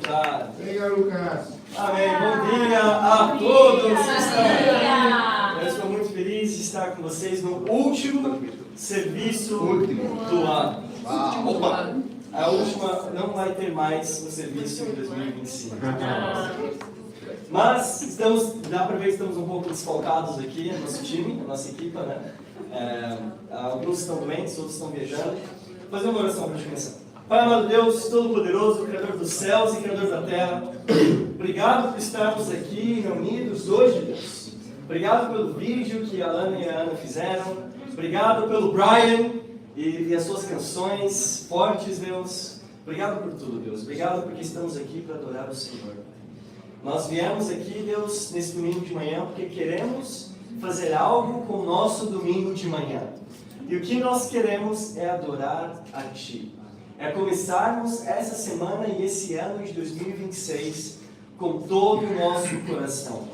sentar. Venha, Lucas. Amém. Bom dia a todos que estão aqui. Eu estou muito feliz de estar com vocês no último serviço do ano. Opa! A última não vai ter mais no serviço em 2025. Mas dá para ver que estamos um pouco desfalcados aqui, nosso time, a nossa equipa, né? Alguns estão doentes, outros estão viajando. Vou fazer uma oração para a gente começar. Pai amado Deus, Todo-Poderoso, Criador dos céus e Criador da terra, obrigado por estarmos aqui reunidos hoje, Deus. Obrigado pelo vídeo que a Alana e a Ana fizeram. Obrigado pelo Brian e as suas canções fortes, Deus. Obrigado por tudo, Deus. Obrigado porque estamos aqui para adorar o Senhor. Nós viemos aqui, Deus, nesse domingo de manhã, porque queremos fazer algo com o nosso domingo de manhã. E o que nós queremos é adorar a Ti. É começarmos essa semana e esse ano de 2026 com todo o nosso coração.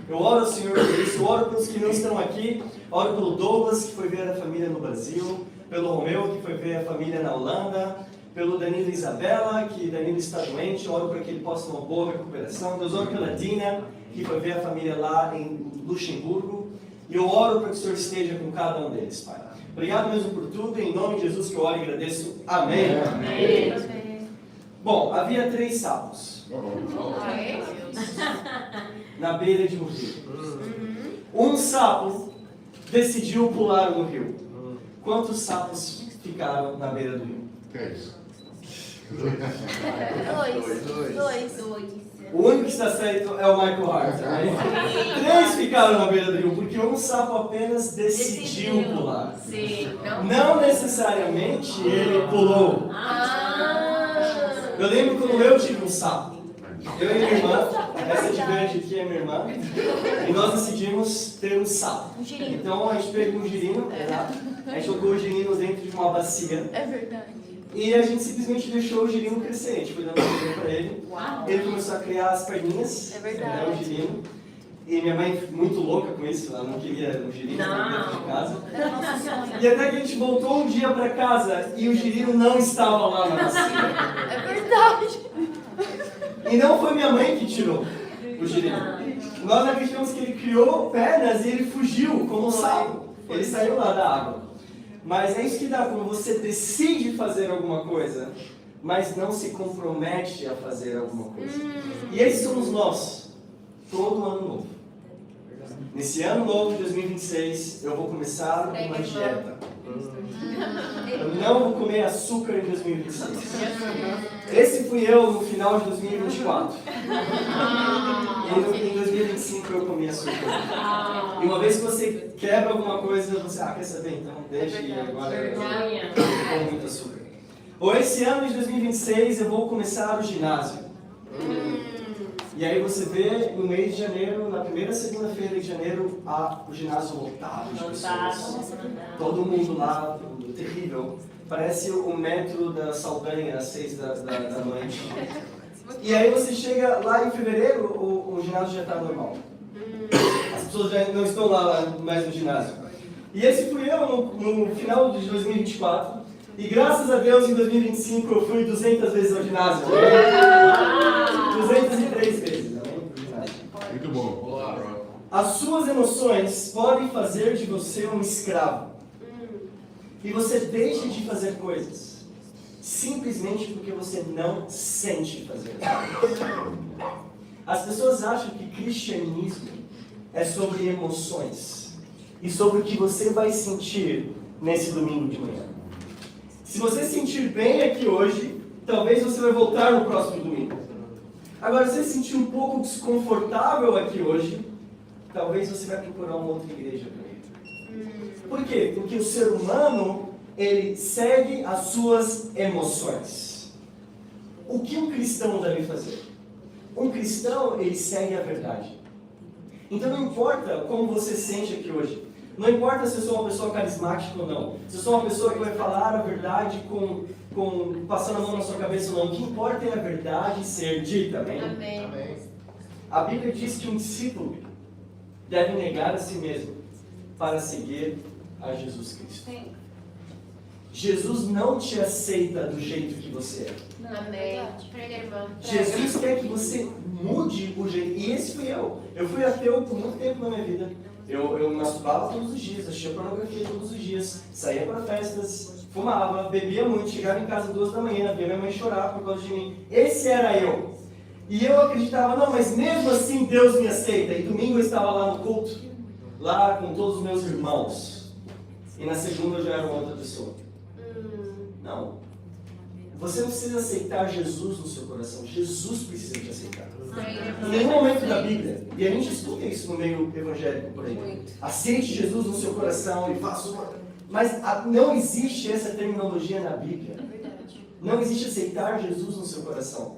Eu oro, Senhor, por isso. Eu oro pelos que não estão aqui. Oro pelo Douglas, que foi ver a família no Brasil. Pelo Romeu, que foi ver a família na Holanda. Pelo Danilo e Isabela, que Danilo está doente. Eu oro para que ele possa ter uma boa recuperação. Deus, oro pela Dina, que foi ver a família lá em Luxemburgo. E eu oro para que o Senhor esteja com cada um deles, Pai. Obrigado mesmo por tudo, em nome de Jesus que eu oro e agradeço. Amém. Amém. Amém. Bom, havia 3 sapos na beira de um rio. Um sapo decidiu pular no rio. Quantos sapos ficaram na beira do rio? 3. 2. O único que está certo é o Michael Hart. Né? 3 ficaram na beira do rio, porque um sapo apenas decidiu pular. Sim. Não necessariamente ele pulou. Eu lembro quando eu tive um sapo. Eu e minha irmã, essa de verde aqui é minha irmã, e nós decidimos ter um sapo. Então a gente pegou um girino, a gente jogou o girino dentro de uma bacia. É verdade. E a gente simplesmente deixou o girino crescer. A gente foi dando comida para ele. Uau. Ele começou a criar as perninhas. É verdade. O girino. E minha mãe, muito louca com isso, ela não queria o girino dentro de casa. E até que a gente voltou um dia para casa e o girino não estava lá na bacia. É verdade. E não foi minha mãe que tirou o girino. Nós acreditamos que ele criou pernas e ele fugiu como um sapo. Ele saiu lá da água. Mas é isso que dá quando você decide fazer alguma coisa, mas não se compromete a fazer alguma coisa. E esses somos nós, todo ano novo. Nesse ano novo de 2026, eu vou começar uma dieta. Eu não vou comer açúcar em 2026. Esse fui eu no final de 2024. E em 2025 eu comi açúcar. E uma vez que você quebra alguma coisa, você, quer saber? Então deixa e agora eu como muito açúcar. Ou esse ano de 2026 eu vou começar o ginásio. E aí você vê no mês de janeiro, na primeira segunda-feira de janeiro, o ginásio lotado de pessoas. Todo mundo lá, terrível. Parece o metro da Saldanha às 6 da noite. E aí você chega lá em fevereiro, o ginásio já está normal. As pessoas já não estão lá mais no ginásio. E esse fui eu no final de 2024. E graças a Deus em 2025 eu fui 200 vezes ao ginásio. 203 vezes. Muito bom. As suas emoções podem fazer de você um escravo. E você deixa de fazer coisas simplesmente porque você não sente fazer. As pessoas acham que cristianismo é sobre emoções e sobre o que você vai sentir nesse domingo de manhã. Se você se sentir bem aqui hoje, talvez você vai voltar no próximo domingo. Agora, se você se sentir um pouco desconfortável aqui hoje, talvez você vai procurar uma outra igreja para ir. Por quê? Porque o ser humano, ele segue as suas emoções. O que um cristão deve fazer? Um cristão, ele segue a verdade. Então não importa como você se sente aqui hoje. Não importa se eu sou uma pessoa carismática ou não. Se eu sou uma pessoa que vai falar a verdade passando a mão na sua cabeça ou não. O que importa é a verdade ser dita. Amém? Amém. A Bíblia diz que um discípulo deve negar a si mesmo para seguir a Jesus Cristo. Sim. Jesus não te aceita do jeito que você é. Amém. Prega, irmão. Jesus quer que você mude o jeito. E esse fui eu. Eu fui ateu por muito tempo na minha vida. Eu masturbava todos os dias, assistia pornografia todos os dias, saía para festas, fumava, bebia muito, chegava em casa 2 da manhã, via minha mãe chorar por causa de mim. Esse era eu. E eu acreditava, não, mas mesmo assim Deus me aceita. E domingo eu estava lá no culto, lá com todos os meus irmãos. E na segunda eu já era uma outra pessoa. Não. Você não precisa aceitar Jesus no seu coração. Jesus precisa te aceitar. Em nenhum momento da Bíblia, e a gente escuta isso no meio evangélico por aí. Aceite Jesus no seu coração e faça uma... Mas não existe essa terminologia na Bíblia. Não existe aceitar Jesus no seu coração.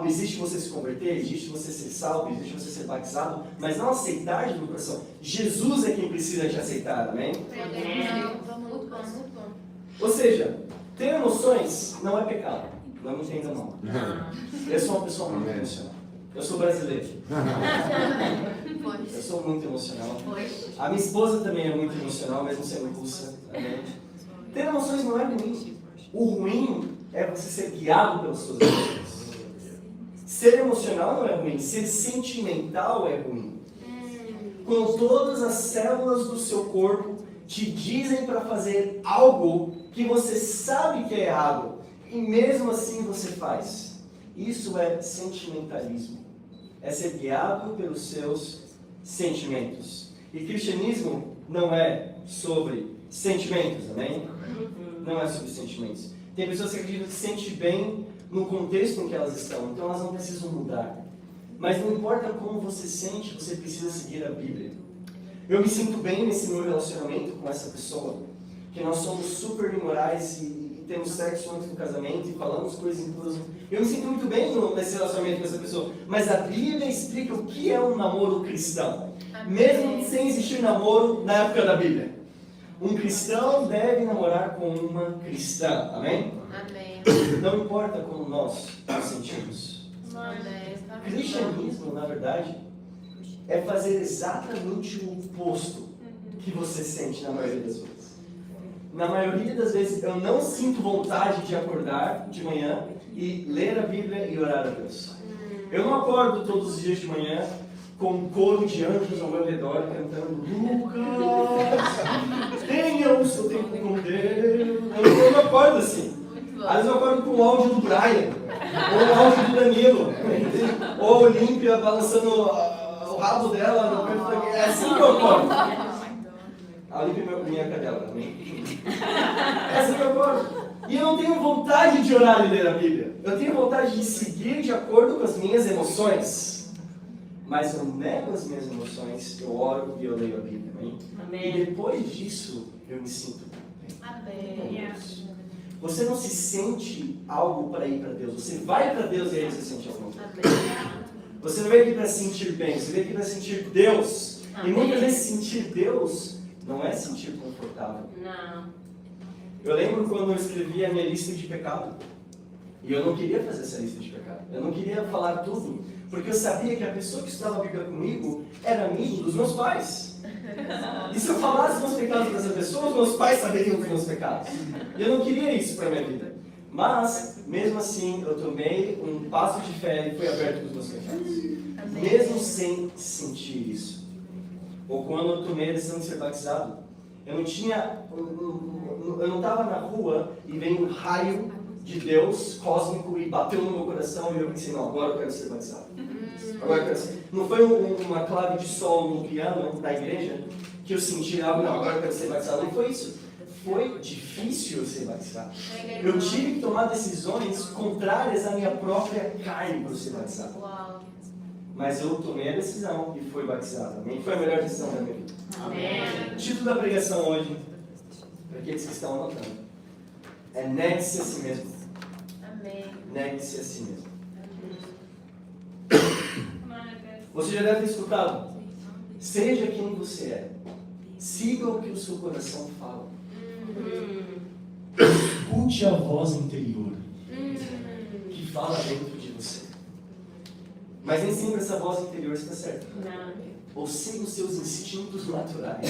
Existe você se converter, existe você ser salvo, existe você ser batizado, mas não aceitar Jesus no coração. Jesus é quem precisa te aceitar, amém? Muito bom. Ou seja, ter emoções não é pecado. Não me entenda mal. Eu sou uma pessoa muito emocional. Eu sou brasileiro. Eu sou muito emocional. A minha esposa também é muito emocional, mesmo sendo russa. Amém? Ter emoções não é ruim. O ruim é você ser guiado pelas suas emoções. Ser emocional não é ruim. Ser sentimental é ruim. Quando todas as células do seu corpo te dizem para fazer algo que você sabe que é errado, e mesmo assim você faz. Isso é sentimentalismo. É ser guiado pelos seus sentimentos. E cristianismo não é sobre sentimentos, amém? Não é sobre sentimentos. Tem pessoas que acreditam que se sente bem no contexto em que elas estão, então elas não precisam mudar. Mas não importa como você sente, você precisa seguir a Bíblia. Eu me sinto bem nesse meu relacionamento com essa pessoa, que nós somos super imorais e temos sexo antes do casamento e falamos coisas impuras. Eu me sinto muito bem nesse relacionamento com essa pessoa, mas a Bíblia explica o que é um namoro cristão, mesmo sem existir namoro na época da Bíblia. Um cristão deve namorar com uma cristã, amém? Amém. Não importa como nós nos sentimos. Amém. Cristianismo, na verdade, é fazer exatamente o oposto que você sente na maioria das vezes. Na maioria das vezes, eu não sinto vontade de acordar de manhã e ler a Bíblia e orar a Deus. Eu não acordo todos os dias de manhã com um coro de anjos ao meu redor cantando Lucas, tenha o seu tempo com Deus. Eu não acordo assim. Às vezes eu acordo com o áudio do Brian, ou o áudio do Danilo, ou a Olímpia balançando o rabo dela no canto. É assim que eu acordo. A Olímpia é minha cadela, amém? É assim que eu acordo. E eu não tenho vontade de orar e ler a Bíblia. Eu tenho vontade de seguir de acordo com as minhas emoções. Mas eu nego as minhas emoções, eu oro e eu leio a Bíblia, amém? Amém. E depois disso, eu me sinto bem. Amém. Você não se sente algo para ir para Deus. Você vai para Deus e aí você sente alguma coisa. Amém. Você não veio aqui para sentir bem, você veio aqui para sentir Deus. Amém. E muitas vezes sentir Deus não é sentir confortável. Não. Eu lembro quando eu escrevi a minha lista de pecado. E eu não queria fazer essa lista de pecado. Eu não queria falar tudo. Porque eu sabia que a pessoa que estudava a Bíblia comigo era amigo dos meus pais. E se eu falasse os meus pecados para essa pessoa, os meus pais saberiam dos meus pecados. E eu não queria isso para a minha vida. Mas, mesmo assim, eu tomei um passo de fé e fui aberto dos meus pecados. Mesmo sem sentir isso. Ou quando eu tomei a decisão de ser batizado, eu não tinha... Eu não estava na rua e veio um raio de Deus cósmico e bateu no meu coração e eu pensei, não, agora eu quero ser batizado. Agora eu quero ser. Não foi uma clave de sol no piano da igreja que eu senti algo, não, agora eu quero ser batizado. Não foi isso. Foi difícil eu ser batizado. Eu tive que tomar decisões contrárias à minha própria carne para ser batizado. Mas eu tomei a decisão e fui batizado. Amém? Foi a melhor decisão da minha vida. Amém. O título da pregação hoje, para aqueles que estão anotando, é negue-se a si mesmo. Amém. Negue-se a si mesmo. Você já deve ter escutado. Seja quem você é. Siga o que o seu coração fala. Escute a voz interior que fala dentro de você. Mas nem sempre essa voz interior está certa. Não. Ou siga os seus instintos naturais.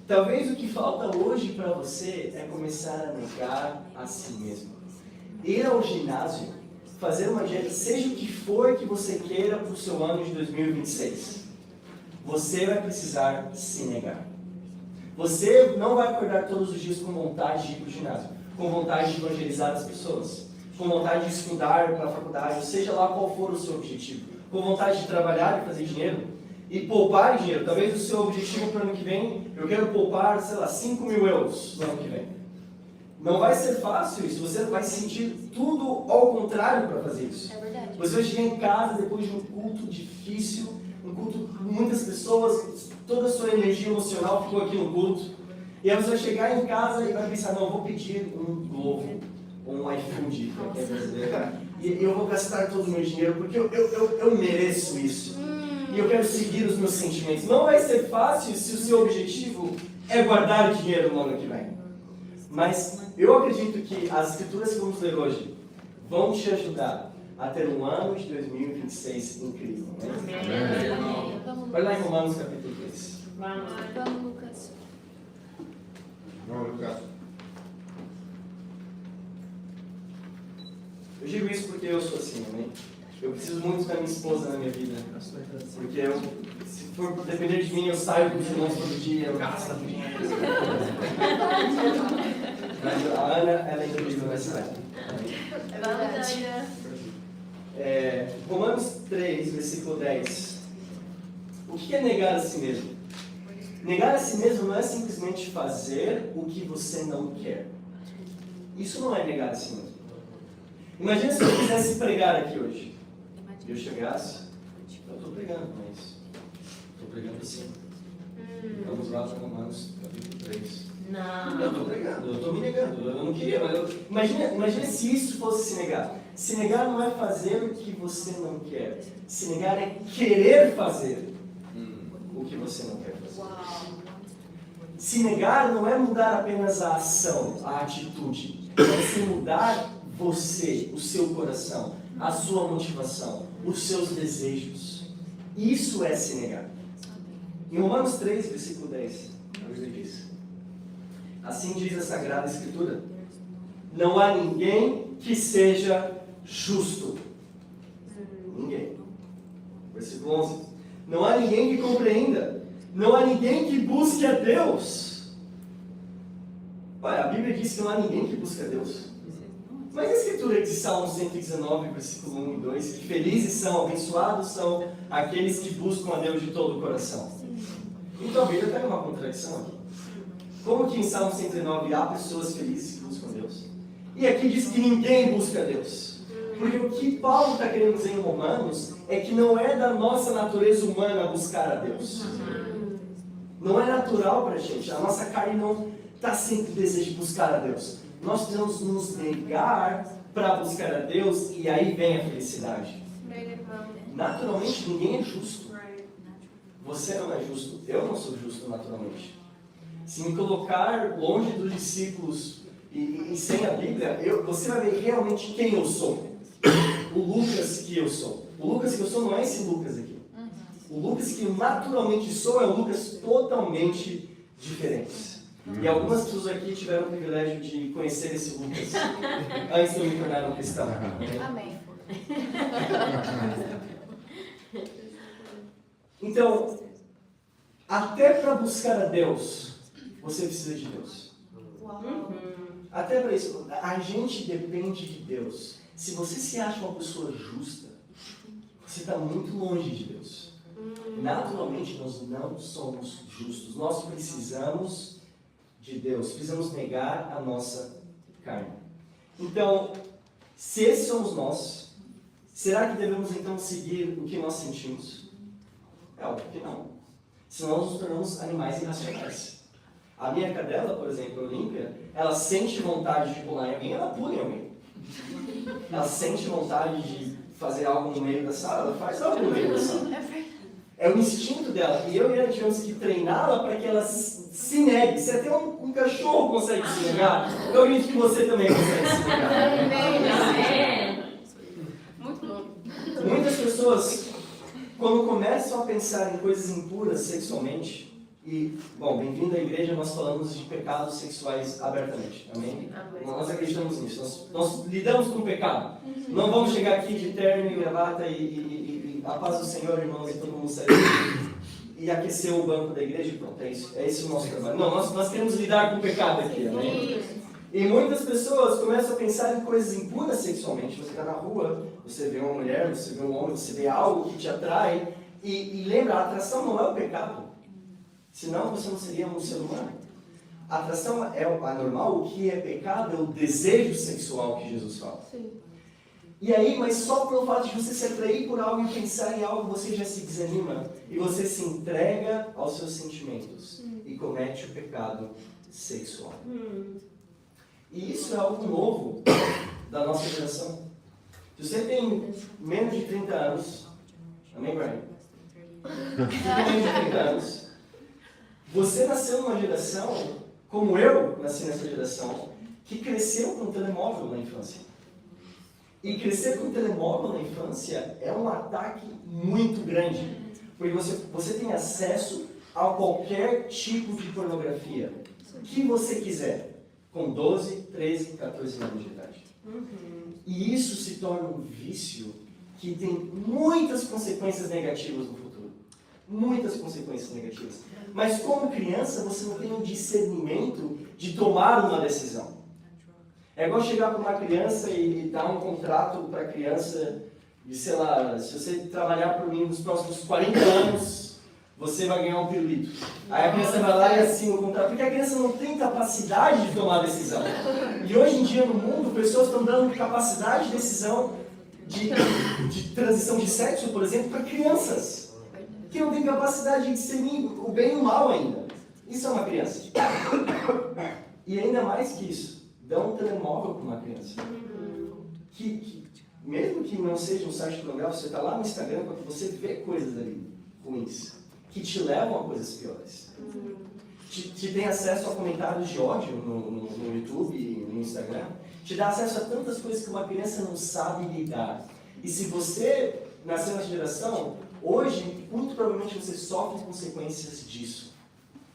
Talvez o que falta hoje para você é começar a negar a si mesmo. Ir ao ginásio, fazer uma dieta, seja o que for que você queira para o seu ano de 2026. Você vai precisar se negar. Você não vai acordar todos os dias com vontade de ir para o ginásio, com vontade de evangelizar as pessoas, com vontade de estudar para a faculdade, seja lá qual for o seu objetivo, com vontade de trabalhar e fazer dinheiro e poupar dinheiro. Talvez o seu objetivo para o ano que vem, eu quero poupar, sei lá, 5 mil euros no ano que vem. Não vai ser fácil isso, você vai sentir tudo ao contrário para fazer isso. É verdade. Você vai chegar em casa depois de um culto difícil, um culto com muitas pessoas, toda a sua energia emocional ficou aqui no culto. E aí você vai chegar em casa e vai pensar, não, eu vou pedir um Glovo, um iFood, para quem é brasileiro, e eu vou gastar todo o meu dinheiro porque eu mereço isso. E eu quero seguir os meus sentimentos. Não vai ser fácil se o seu objetivo é guardar dinheiro no ano que vem. Mas eu acredito que as escrituras que vamos ler hoje vão te ajudar a ter um ano de 2026 incrível. Né? Amém. Vai lá em Romanos capítulo 3. Vamos, Lucas. Vamos, Lucas. Eu digo isso porque eu sou assim, amém? Eu preciso muito da minha esposa na minha vida. Porque eu, se for depender de mim, eu saio com os irmãos todo dia, eu gasto dinheiro. Mas a Ana, ela é incrível nessa área. É verdade. Romanos 3, versículo 10. O que é negar a si mesmo? Negar a si mesmo não é simplesmente fazer o que você não quer. Isso não é negar a si mesmo. Imagina se eu quisesse pregar aqui hoje. E eu chegasse, eu estou pregando, mas estou pregando assim. Vamos lá para Romanos capítulo 3. Não. Eu estou pregando, eu estou me negando, eu não queria, mas imagina se isso fosse se negar. Se negar não é fazer o que você não quer. Se negar é querer fazer o que você não quer fazer. Uau. Se negar não é mudar apenas a ação, a atitude. É se mudar você, o seu coração, a sua motivação, os seus desejos. Isso é se negar. Em Romanos 3, versículo 10, a Bíblia diz: assim diz a Sagrada Escritura: não há ninguém que seja justo. Ninguém. Versículo 11: não há ninguém que compreenda. Não há ninguém que busque a Deus. Olha, a Bíblia diz que não há ninguém que busque a Deus. Mas a Escritura de Salmo 119, versículo 1 e 2, que felizes são, abençoados são aqueles que buscam a Deus de todo o coração. Então a Bíblia tem uma contradição aqui. Como que em Salmo 119 há pessoas felizes que buscam a Deus? E aqui diz que ninguém busca a Deus. Porque o que Paulo está querendo dizer em Romanos é que não é da nossa natureza humana buscar a Deus. Não é natural para a gente. A nossa carne não está sempre em desejo de buscar a Deus. Nós precisamos nos negar para buscar a Deus e aí vem a felicidade. Naturalmente, ninguém é justo. Você não é justo. Eu não sou justo naturalmente. Se me colocar longe dos discípulos e sem a Bíblia, você vai ver realmente quem eu sou. O Lucas que eu sou. O Lucas que eu sou não é esse Lucas aqui. O Lucas que eu naturalmente sou é um Lucas totalmente diferente. E algumas pessoas aqui tiveram o privilégio de conhecer esse Lucas antes de eu me tornar um cristão. Amém. Então, até para buscar a Deus, você precisa de Deus. Até para isso, a gente depende de Deus. Se você se acha uma pessoa justa, você está muito longe de Deus. Naturalmente, nós não somos justos. Nós precisamos de Deus. Precisamos negar a nossa carne. Então, se esses somos nós, será que devemos então seguir o que nós sentimos? É óbvio que não. Senão nós nos tornamos animais irracionais. A minha cadela, por exemplo, a Olímpia, ela sente vontade de pular em alguém, ela pula em alguém. Ela sente vontade de fazer algo no meio da sala, ela faz algo no meio da sala. É o instinto dela. E eu e ela tivemos que treiná-la para que ela se negue. Se até um cachorro consegue se negar, eu acredito que você também consegue se negar. Muito bom. Muitas pessoas, quando começam a pensar em coisas impuras sexualmente, E, bom, bem-vindo à igreja, nós falamos de pecados sexuais abertamente, amém? Nós acreditamos nisso, nós lidamos com o pecado. Não vamos chegar aqui de terno e gravata e a paz do Senhor, irmãos, e todo mundo sair e aquecer o banco da igreja e pronto, é isso. É esse o nosso trabalho. Não, nós queremos lidar com o pecado aqui, amém? E muitas pessoas começam a pensar em coisas impuras sexualmente. Você está na rua, você vê uma mulher, você vê um homem, você vê algo que te atrai. E lembra, a atração não é o pecado. Senão você não seria um ser humano. A atração é anormal, o que é pecado é o desejo sexual que Jesus fala. Sim. E aí, mas só pelo fato de você se atrair por algo e pensar em algo, você já se desanima. E você se entrega aos seus sentimentos. E comete o pecado sexual. E isso é algo novo da nossa geração. Se você tem menos de 30 anos, amém, Brian? Se você tem menos de 30 anos, você nasceu numa geração, como eu nasci nessa geração, que cresceu com um telemóvel na infância. E crescer com um telemóvel na infância é um ataque muito grande. Porque você tem acesso a qualquer tipo de pornografia que você quiser. Com 12, 13, 14 anos de idade. E isso se torna um vício que tem muitas consequências negativas no futuro. Muitas consequências negativas. Mas como criança, você não tem um discernimento de tomar uma decisão. É igual chegar para uma criança e dar um contrato para a criança de, sei lá, se você trabalhar por mim nos próximos 40 anos, você vai ganhar um pirulito. Aí a criança vai lá e assina o contrato, porque a criança não tem capacidade de tomar decisão. E hoje em dia no mundo, pessoas estão dando capacidade de decisão de transição de sexo, por exemplo, para crianças. Que não tem capacidade de discernir o bem e o mal ainda. Isso é uma criança. E ainda mais que isso, dá um telemóvel para uma criança. Que mesmo que não seja um site pornográfico, você está lá no Instagram, você vê coisas ali ruins. Que te levam a coisas piores. Te tem acesso a comentários de ódio no YouTube e no Instagram. Te dá acesso a tantas coisas que uma criança não sabe lidar. E se você nasceu nessa geração, hoje, muito provavelmente você sofre consequências disso.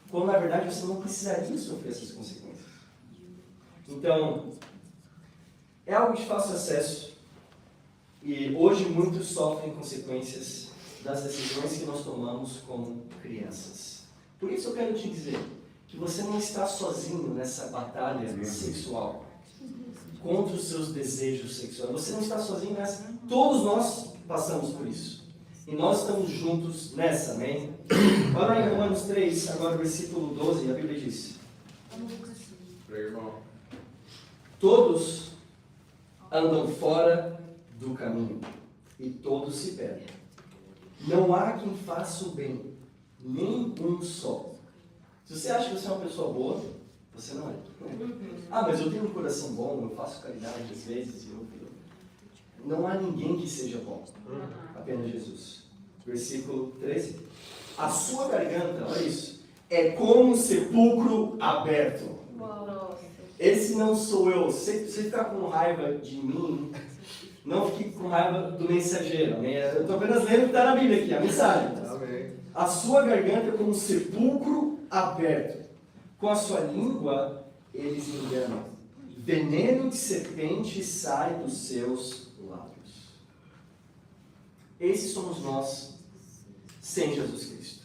Quando na verdade você não precisaria sofrer essas consequências. Então, é algo de fácil acesso. E hoje muitos sofrem consequências das decisões que nós tomamos como crianças. Por isso eu quero te dizer que você não está sozinho nessa batalha sexual contra os seus desejos sexuais. Você não está sozinho nessa. Todos nós passamos por isso. E nós estamos juntos nessa, amém? Olha lá em Romanos 3, agora versículo 12, a Bíblia diz: todos andam fora do caminho e todos se perdem. Não há quem faça o bem, nem um só. Se você acha que você é uma pessoa boa, você não é. Ah, mas eu tenho um coração bom, eu faço caridade às vezes. Não há ninguém que seja bom, apenas Jesus. Versículo 13. A sua garganta, olha isso, é como um sepulcro aberto. Esse não sou eu. Se você está com raiva de mim, não fique com raiva do mensageiro. Amém? Eu estou apenas lendo o que está na Bíblia aqui, a mensagem. Amém. A sua garganta é como um sepulcro aberto. Com a sua língua, eles enganam. Veneno de serpente sai dos seus lábios. Esses somos nós, sem Jesus Cristo.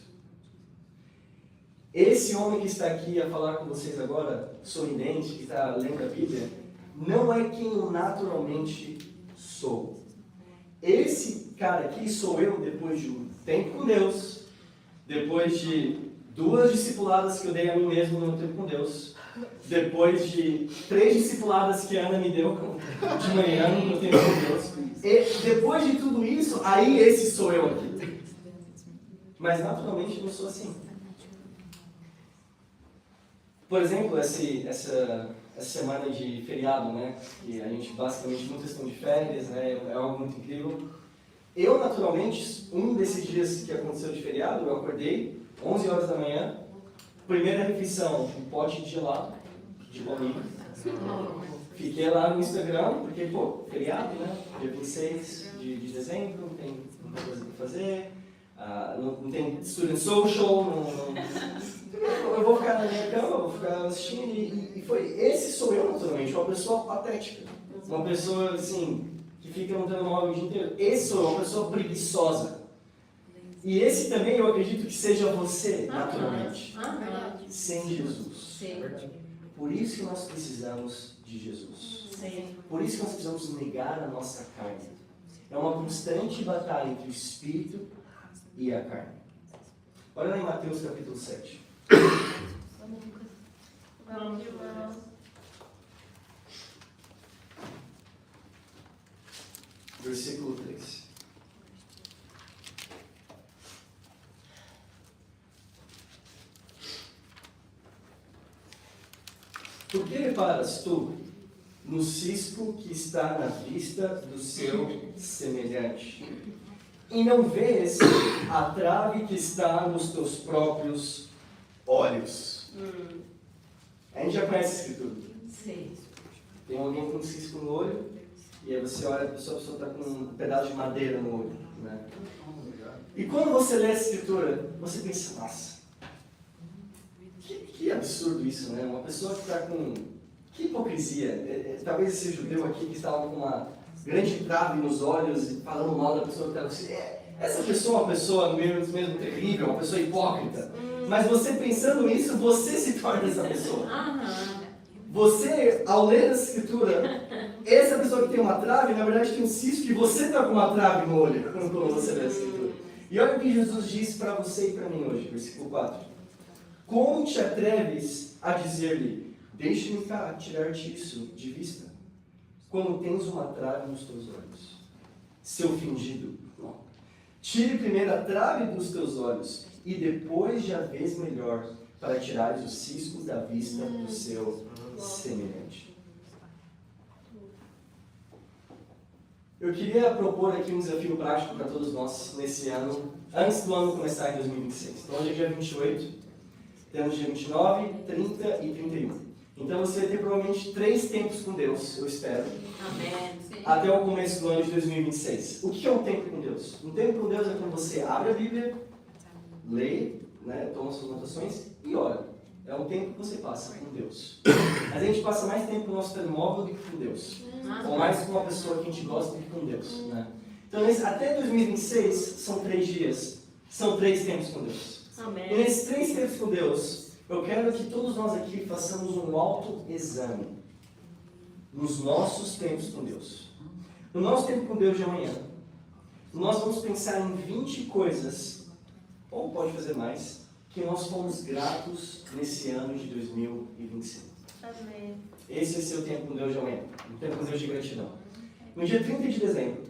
Esse homem que está aqui a falar com vocês agora, sorridente, que está lendo a Bíblia, não é quem eu naturalmente sou. Esse cara aqui sou eu depois de um tempo com Deus, depois de 2 discipuladas que eu dei a mim mesmo no meu tempo com Deus, depois de 3 discipuladas que a Ana me deu de manhã no meu tempo com Deus, e depois de tudo isso, aí esse sou eu aqui. Mas naturalmente eu não sou assim. Por exemplo, essa semana de feriado, né? Que a gente basicamente muitas estão de férias, né? É algo muito incrível. Eu, naturalmente, um desses dias que aconteceu de feriado, eu acordei 11 horas da manhã, primeira refeição, um pote de gelado, de baunilha. Fiquei lá no Instagram, porque, pô, feriado, né? Dia 26 de dezembro, não tem muita coisa para fazer, não tem student social, Eu vou ficar na minha cama, vou ficar assistindo esse sou eu naturalmente, uma pessoa patética. Uma pessoa, assim, que fica no telemóvel o dia inteiro. Esse sou eu, uma pessoa preguiçosa. E esse também eu acredito que seja você, naturalmente. Sem Jesus. Por isso que nós precisamos de Jesus. Por isso que nós precisamos negar a nossa carne. É uma constante batalha entre o Espírito e a carne. Olha lá em Mateus capítulo 7. Vamos, irmão. Versículo 3. Por que reparas tu no cisco que está na vista do seu semelhante, e não vês a trave que está nos teus próprios olhos? A gente já conhece a escritura. Tem alguém com um cisco no olho, e aí você olha, a pessoa está com um pedaço de madeira no olho, né? E quando você lê a escritura, você pensa, nossa, que absurdo isso, né? Uma pessoa que está com... Que hipocrisia. Talvez esse judeu aqui que estava com uma grande trave nos olhos e falando mal da pessoa que estava assim. Essa pessoa é uma pessoa mesmo terrível, uma pessoa hipócrita. Mas você pensando isso, você se torna essa pessoa. Você, ao ler a escritura, essa pessoa que tem uma trave, na verdade tem um cisco e você está com uma trave no olho quando você lê a escritura. E olha o que Jesus diz para você e para mim hoje, versículo 4. Como te atreves a dizer-lhe, deixe-me tirar-te isso de vista, quando tens uma trave nos teus olhos? Seu fingido. Não. Tire primeiro a trave dos teus olhos, e depois já vês melhor, para tirares o cisco da vista do seu semelhante. Eu queria propor aqui um desafio prático para todos nós nesse ano, antes do ano começar em 2026. Então hoje é dia 28, temos dia 29, 30 e 31. Então você vai ter provavelmente 3 tempos com Deus, eu espero. Amém. Até o começo do ano de 2026. O que é um tempo com Deus? Um tempo com Deus é quando você abre a Bíblia, lê, né, toma suas anotações e ora. É um tempo que você passa com Deus. Mas a gente passa mais tempo no nosso telemóvel do que com Deus. Ou mais com uma pessoa que a gente gosta do que com Deus. Né? Então, até 2026, são 3 dias. São 3 tempos com Deus. Amém. E nesses 3 tempos com Deus, eu quero que todos nós aqui façamos um autoexame nos nossos tempos com Deus. No nosso tempo com Deus de amanhã, nós vamos pensar em 20 coisas, ou pode fazer mais, que nós fomos gratos nesse ano de 2025. Amém. Esse é o seu tempo com Deus de amanhã, um tempo com Deus de gratidão. No dia 30 de dezembro,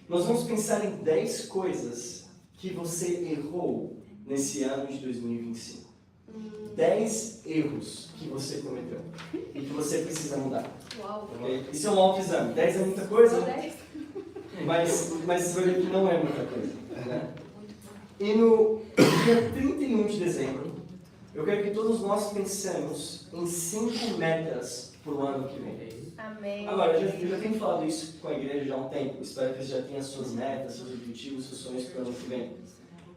nós vamos pensar em 10 coisas que você errou nesse ano de 2025. 10 erros que você cometeu e que você precisa mudar. Uau. Okay? Isso é um autoexame. 10 é muita coisa, né? Mas você vai ver que não é muita coisa. Né? E no dia 31 de dezembro, eu quero que todos nós pensemos em 5 metas para o ano que vem. Amém. Agora, eu já tenho falado isso com a igreja já há um tempo. Espero que você já tenha suas metas, seus objetivos, seus sonhos para o ano que vem.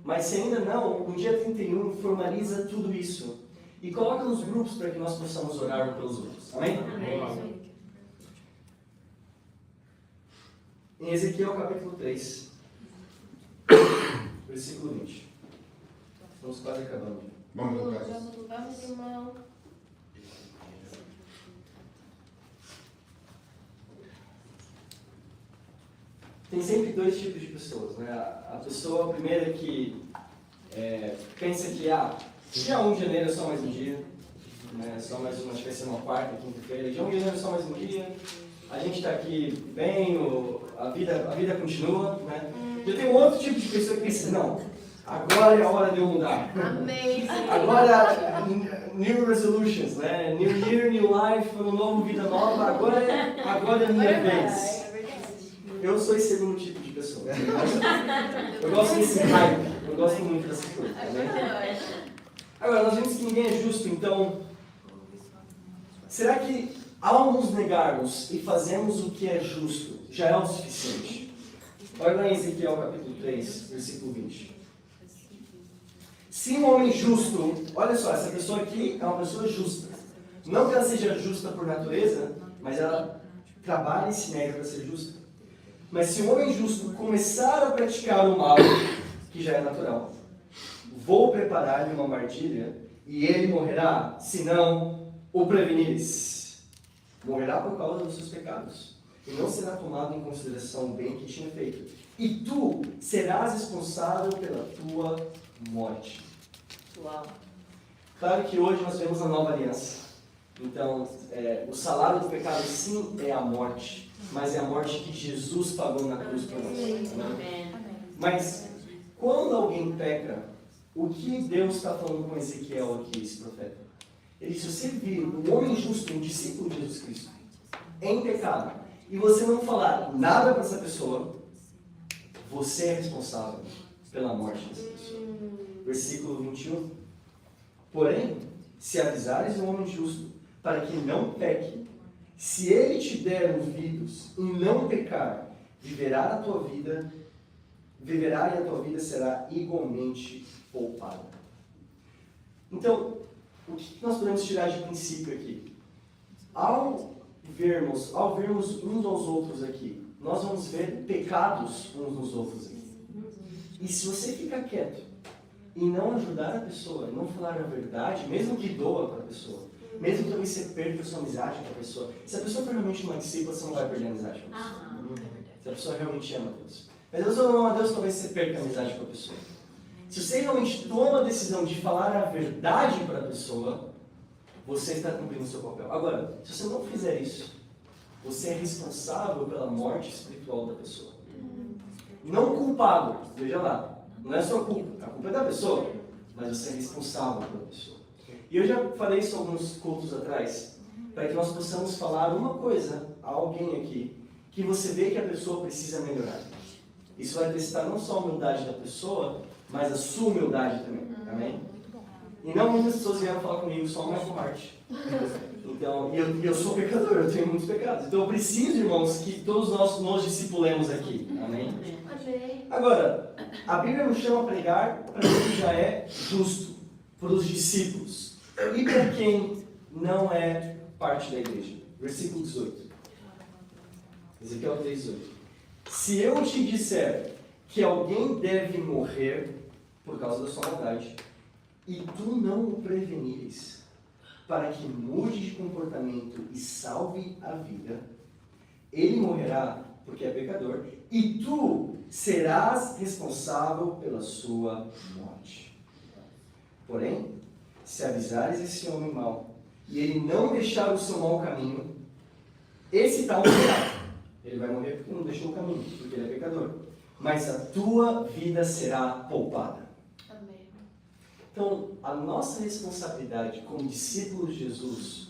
Mas se ainda não, no dia 31, formaliza tudo isso. E coloca nos grupos para que nós possamos orar uns pelos outros. Amém? Amém. Em Ezequiel capítulo 3, versículo 20. Estamos quase acabando. Vamos, Lucas. Vamos, irmão. Tem sempre 2 tipos de pessoas, né? A pessoa primeira que pensa que dia 1 de janeiro é só mais um dia, né? Só mais uma, acho que vai ser uma quarta, quinta-feira. Dia 1 de janeiro é só mais um dia. A gente está aqui bem, a vida continua, né? Eu tenho outro tipo de pessoa que pensa, não, agora é a hora de eu mudar. Amém. Agora, new resolutions, né? New year, new life, uma nova vida nova, agora é a minha vez. Eu sou esse segundo tipo de pessoa. Eu gosto desse hype, eu gosto muito dessas coisas. Né? Agora, nós vimos que ninguém é justo, então, será que ao nos negarmos e fazermos o que é justo, já é o suficiente? Olha lá em Ezequiel capítulo 3, versículo 20. Se um homem justo, olha só, essa pessoa aqui é uma pessoa justa. Não que ela seja justa por natureza, mas ela trabalha e se nega para ser justa. Mas se um homem justo começar a praticar o mal, que já é natural, vou preparar-lhe uma armadilha e ele morrerá, se não o prevenires. Morrerá por causa dos seus pecados e não será tomado em consideração o bem que tinha feito. E tu serás responsável pela tua morte. Uau. Claro que hoje nós vemos a nova aliança. Então, o salário do pecado sim é a morte, mas é a morte que Jesus pagou na cruz por nós. Amém. Mas quando alguém peca, o que Deus está falando com Ezequiel aqui, esse profeta? Ele diz: se você vir um homem justo, um discípulo de Jesus Cristo, em pecado, e você não falar nada para essa pessoa, você é responsável pela morte dessa pessoa. Versículo 21. Porém, se avisares um homem justo, para que não peque, se ele te der ouvidos e não pecar, viverá e a tua vida será igualmente poupada. Então, o que nós podemos tirar de princípio aqui? Ao vermos uns aos outros aqui, nós vamos ver pecados uns nos outros aqui. E se você ficar quieto e não ajudar a pessoa, não falar a verdade, mesmo que doa para a pessoa, mesmo que talvez você perca a sua amizade com a pessoa, se a pessoa for realmente uma discípula, você não vai perder a amizade com a pessoa. Se a pessoa realmente ama Deus. Mas Deus não ama Deus, talvez você perca a amizade com a pessoa. Se você realmente toma a decisão de falar a verdade para a pessoa, você está cumprindo o seu papel. Agora, se você não fizer isso, você é responsável pela morte espiritual da pessoa. Não culpado, veja lá, não é sua culpa, a culpa é da pessoa, mas você é responsável pela pessoa. E eu já falei isso alguns cultos atrás, para que nós possamos falar uma coisa a alguém aqui, que você vê que a pessoa precisa melhorar. Isso vai testar não só a humildade da pessoa, mas a sua humildade também. Amém? E não muitas pessoas vieram falar comigo só uma parte. Então, eu sou pecador, eu tenho muitos pecados. Então eu preciso, irmãos, que todos nós nos discipulemos aqui. Amém? Amém. Agora, a Bíblia nos chama a pregar para quem já é justo, para os discípulos. E para quem não é parte da igreja. Versículo 18. Ezequiel 3:18. Se eu te disser que alguém deve morrer por causa da sua maldade, e tu não o prevenires, para que mude de comportamento e salve a vida, ele morrerá porque é pecador, e tu serás responsável pela sua morte. Porém, se avisares esse homem mau, e ele não deixar o seu mau caminho, esse tal morrerá. Ele vai morrer porque não deixou o caminho, porque ele é pecador. Mas a tua vida será poupada. Amém. Então, a nossa responsabilidade como discípulos de Jesus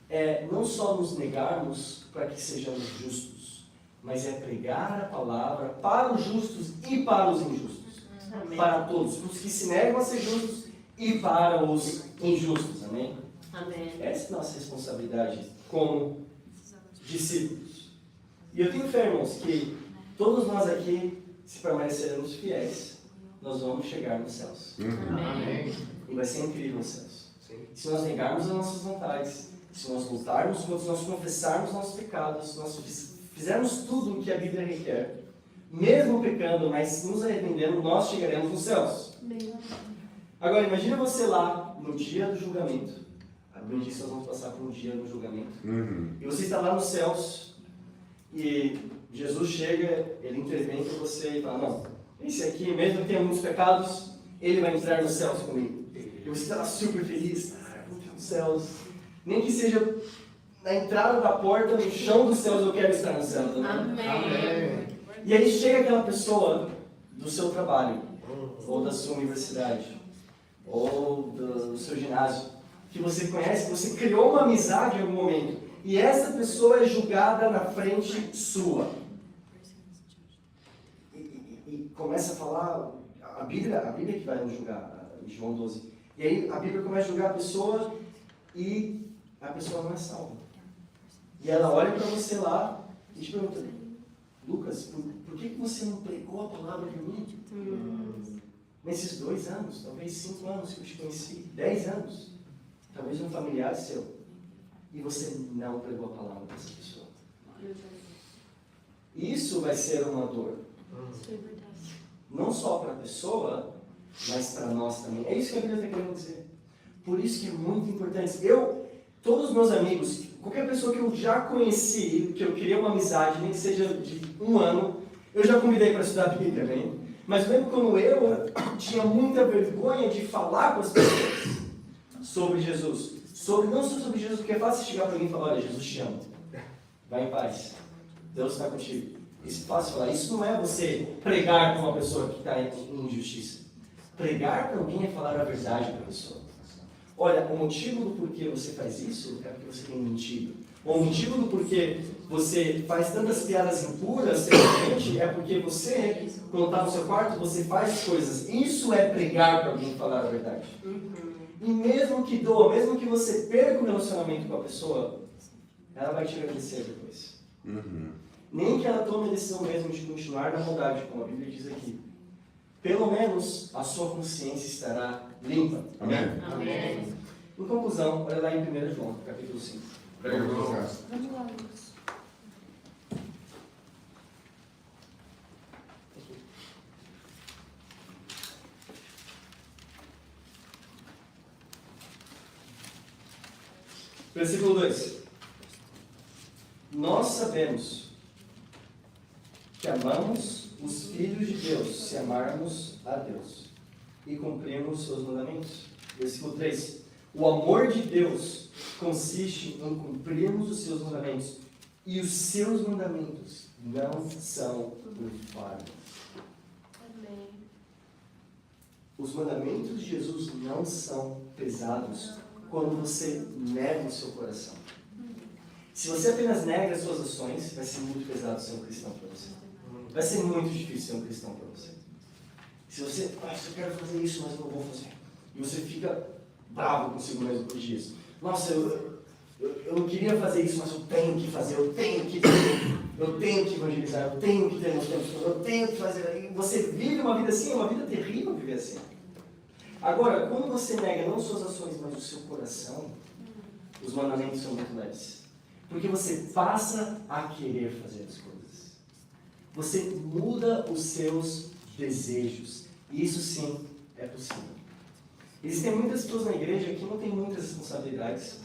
é não só nos negarmos para que sejamos justos, mas é pregar a palavra para os justos e para os injustos. Amém. Para todos, para os que se negam a ser justos e para os injustos. Amém? Amém. Essa é a nossa responsabilidade como discípulos. E eu tenho fé, irmãos, que todos nós aqui, se permanecermos fiéis, nós vamos chegar nos céus. Amém. E vai ser incrível os céus. Se nós negarmos as nossas vontades, se nós lutarmos contra, se nós confessarmos nossos pecados, se nós fizermos tudo o que a Bíblia requer, mesmo pecando, mas nos arrependendo, nós chegaremos nos céus. Agora, imagina você lá no dia do julgamento. A Bíblia diz que nós vamos passar por um dia no julgamento. E você está lá nos céus e Jesus chega, ele intervém com você e fala: não, esse aqui, mesmo que tenha muitos pecados, ele vai entrar nos céus comigo. E você está lá super feliz, vou entrar nos céus. Nem que seja na entrada da porta, no chão dos céus, eu quero estar nos céus. Amém. E aí chega aquela pessoa do seu trabalho, ou da sua universidade, ou do seu ginásio, que você conhece, que você criou uma amizade em algum momento, e essa pessoa é julgada na frente sua. E começa a falar, a Bíblia que vai nos julgar, João 12. E aí a Bíblia começa a julgar a pessoa e a pessoa não é salva. E ela olha para você lá e te pergunta: Lucas, por que você não pregou a palavra para mim? nesses 2 anos, talvez 5 anos que eu te conheci, 10 anos, talvez um familiar seu, e você não pregou a palavra para essa pessoa. Isso vai ser uma dor. Não só para a pessoa, mas para nós também. É isso que a Bíblia está querendo dizer. Por isso que é muito importante. Todos os meus amigos, qualquer pessoa que eu já conheci, que eu criei uma amizade, nem que seja de 1 ano, eu já convidei para estudar a Bíblia, bem? Mas mesmo quando eu tinha muita vergonha de falar com as pessoas sobre Jesus, não só sobre Jesus, porque é fácil chegar para alguém e falar, olha, Jesus te ama, vai em paz, Deus está contigo. Isso é fácil falar. Isso não é você pregar para uma pessoa que está em injustiça. Pregar para alguém é falar a verdade para a pessoa. Olha, o motivo do porquê você faz isso é porque você tem mentido. Ou o motivo do porquê você faz tantas piadas impuras, simplesmente, é porque você, quando está no seu quarto, você faz as coisas. Isso é pregar para alguém falar a verdade. E mesmo que doa, mesmo que você perca o relacionamento com a pessoa, ela vai te agradecer depois. Nem que ela tome a decisão mesmo de continuar na maldade, como a Bíblia diz aqui. Pelo menos a sua consciência estará limpa. Amém. Amém. Em conclusão, olha lá em 1 João, capítulo 5. Prega, Lucas. Vamos lá, Lucas. Versículo 2. Nós sabemos que amamos os filhos de Deus se amarmos a Deus e cumprirmos os seus mandamentos. Versículo 3. O amor de Deus consiste em cumprirmos os seus mandamentos, e os seus mandamentos não são um fardo. Amém. Os mandamentos de Jesus não são pesados quando você nega o seu coração. Se você apenas nega as suas ações, vai ser muito pesado ser um cristão para você. Vai ser muito difícil ser um cristão para você. Se você, eu quero fazer isso, mas eu não vou fazer. E você fica bravo consigo mesmo por dias. Nossa, eu não queria fazer isso, mas eu tenho que fazer, eu tenho que evangelizar, eu tenho que ter meus tempos, eu tenho que fazer. E você vive uma vida assim, é uma vida terrível viver assim. Agora, quando você nega não suas ações, mas o seu coração, os mandamentos são muito leves. Porque você passa a querer fazer as coisas. Você muda os seus desejos. E isso sim é possível. Existem muitas pessoas na igreja que não têm muitas responsabilidades,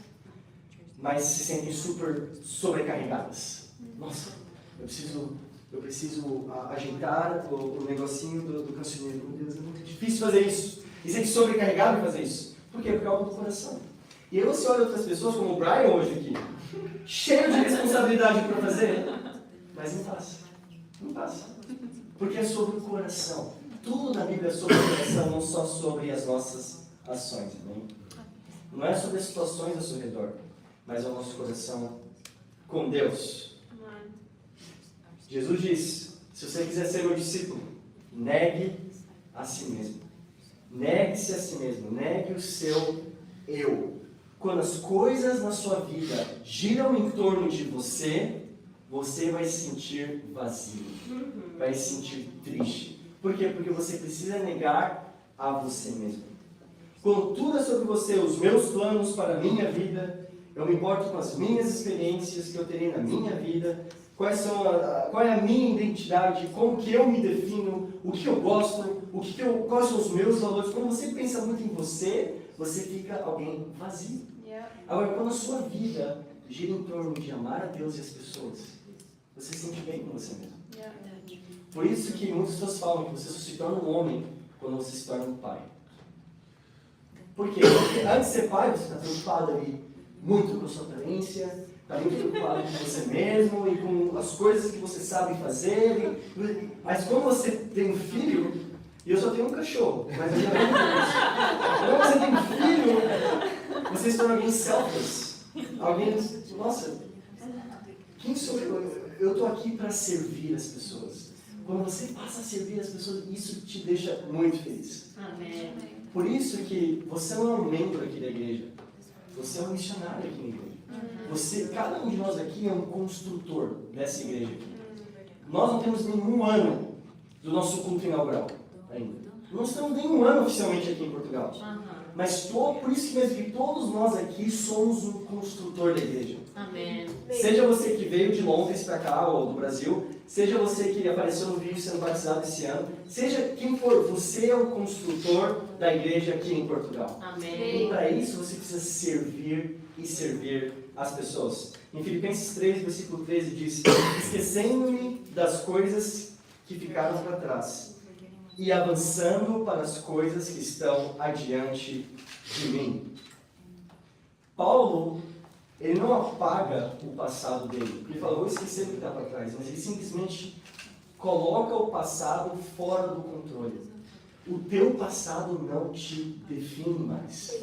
mas se sentem super sobrecarregadas. Nossa, eu preciso ajeitar o negocinho do cancioneiro. Meu Deus, é muito difícil fazer isso. E sente sobrecarregado em fazer isso. Por quê? Porque é algo do coração. E aí você olha outras pessoas, como o Brian hoje aqui, cheio de responsabilidade para fazer, mas não passa. Não passa. Porque é sobre o coração. Tudo na Bíblia é sobre o coração, não só sobre as nossas ações. Não é sobre as situações ao seu redor, mas é o nosso coração com Deus. Jesus diz, se você quiser ser meu discípulo, negue a si mesmo. Negue-se a si mesmo. Negue o seu eu. Quando as coisas na sua vida giram em torno de você, você vai se sentir vazio. Vai se sentir triste. Por quê? Porque você precisa negar a você mesmo. Quando tudo é sobre você, os meus planos para a minha vida, eu me importo com as minhas experiências que eu terei na minha vida, qual é a minha identidade, como que eu me defino, o que eu gosto, quais são os meus valores. Quando você pensa muito em você, você fica alguém vazio. Agora, quando a sua vida gira em torno de amar a Deus e as pessoas, você se sente bem com você mesmo. Por isso que muitas pessoas falam que você só se torna um homem quando você se torna um pai. Por quê? Porque antes de ser pai, você está preocupado ali muito com a sua aparência, está muito preocupado com você mesmo e com as coisas que você sabe fazer. Mas quando você tem um filho, e eu só tenho um cachorro, mas eu já tenho quando você tem um filho, você se torna alguém selfless. Alguém, nossa, quem sou eu? Eu estou aqui para servir as pessoas. Quando você passa a servir as pessoas, isso te deixa muito feliz. Amém. Por isso que você não é um membro aqui da igreja. Você é um missionário aqui na igreja. Cada um de nós aqui é um construtor dessa igreja aqui. Nós não temos nenhum ano do nosso culto inaugural ainda. Não estamos nem um ano oficialmente aqui em Portugal. Mas por isso que mesmo que todos nós aqui somos um construtor da igreja. Amém. Seja você que veio de Londres para cá, ou do Brasil, seja você que apareceu no vídeo sendo batizado esse ano, seja quem for, você é o construtor da igreja aqui em Portugal. Amém. E para isso você precisa servir e servir as pessoas. Em Filipenses 3, versículo 13 diz: esquecendo-me das coisas que ficaram para trás e avançando para as coisas que estão adiante de mim. Paulo, ele não apaga o passado dele. Ele fala, vou esquecer o que está para trás, mas ele simplesmente coloca o passado fora do controle. O teu passado não te define mais.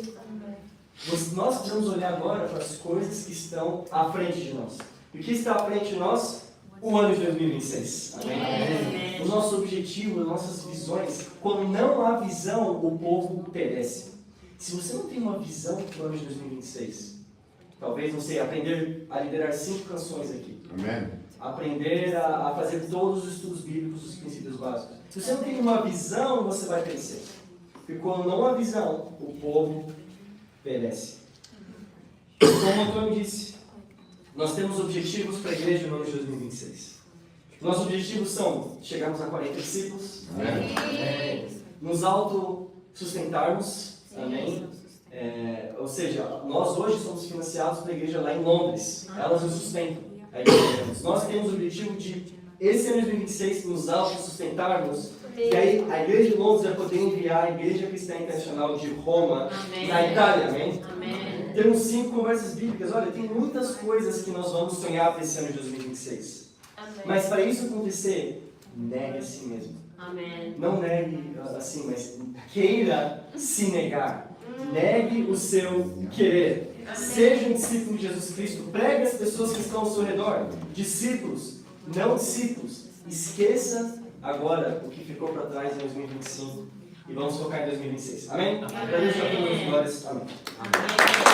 Nós precisamos olhar agora para as coisas que estão à frente de nós. E o que está à frente de nós? O ano de 2026. Amém? Amém. O nosso objetivo, as nossas visões. Quando não há visão, o povo perece. Se você não tem uma visão para o ano de 2026, talvez, não sei, aprender a liderar 5 canções aqui. Amém. Aprender a fazer todos os estudos bíblicos, os princípios básicos. Se você não tem uma visão, você vai perecer. Porque quando não há visão, o povo perece. Como o Antônio disse, nós temos objetivos para a igreja no ano de 2026. Nossos objetivos são chegarmos a 40 discípulos, nos autossustentarmos, amém? Ou seja, nós hoje somos financiados pela igreja lá em Londres, elas nos sustentam. Nós temos o objetivo de, esse ano de 2026, nos autossustentarmos, e aí a igreja de Londres vai poder enviar a Igreja Cristã Internacional de Roma, Amém. na Itália, amém? Amém. Temos 5 conversas bíblicas. Olha, tem muitas coisas que nós vamos sonhar para esse ano de 2026. Mas para isso acontecer, negue a si mesmo. Amém. Não negue assim, mas queira se negar. Negue o seu querer. Seja um discípulo de Jesus Cristo. Pregue as pessoas que estão ao seu redor. Discípulos, não discípulos. Esqueça agora o que ficou para trás em 2025 e vamos focar em 2026. Amém? Para Deus, já glórias. Amém. Amém.